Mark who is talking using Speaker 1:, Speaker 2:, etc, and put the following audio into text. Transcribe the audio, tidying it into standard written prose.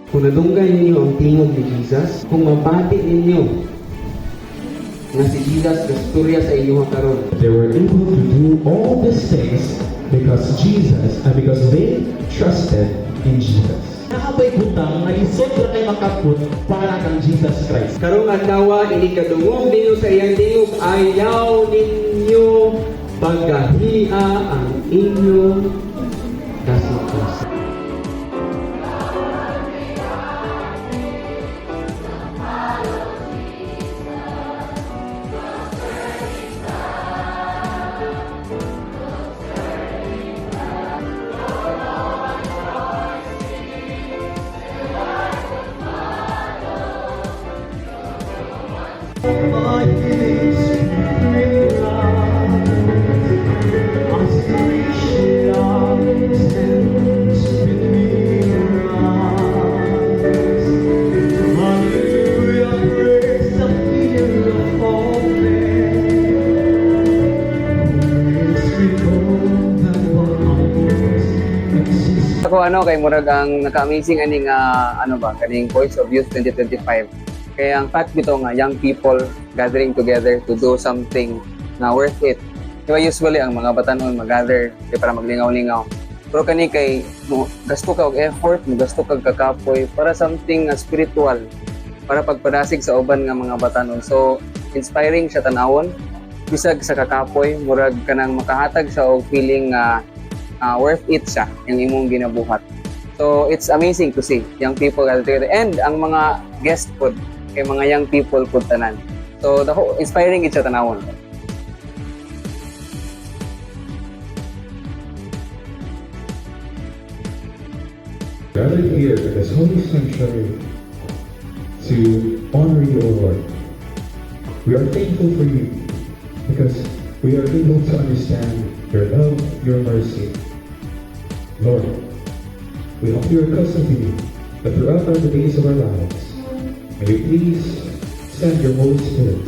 Speaker 1: Kung nadunggan ninyo ang tingog ni Jesus, kung mabati ninyo na si Jesus kasturya sa inyo karon.
Speaker 2: They were able to do all these things because they trusted in Jesus. Nakabay butang nga lisod ra kay makaput para kang Jesus Christ.
Speaker 1: Karong adlaw ini kadungog ninyo sa iyang tingog, ayaw ninyo pagahia ang inyong kasituasyon.
Speaker 2: My days may run, constellation stands with me rise. Hallelujah, praise the fear of all men. Praise recall that wonders exist.
Speaker 3: Ako kay murag ang naka-amazing aning kaning Voice of Youth 2025. Kaya ang fact dito nga young people gathering together to do something na worth it. Diba usually ang mga batanon mag-gather para maglingaw-lingaw. Pero kani kay gasto ka og effort, gasto kag kakapoy para something spiritual, para pagpadasig sa uban nga mga batanon. So inspiring siya tanawon. Bisag sa kakapoy, murag kanang makahatag siya og feeling worth it siya yung imong ginabuhat. So it's amazing to see young people gather together and ang mga guest food kay mga young people pud tanan. So inspiring gid siya tanawon.
Speaker 2: Gathered here in this holy sanctuary to honor you, O Lord. We are thankful for you because we are able to understand your love, your mercy. Lord, we hope you are accustomed to you, that throughout the days of our lives, may you please send your Holy Spirit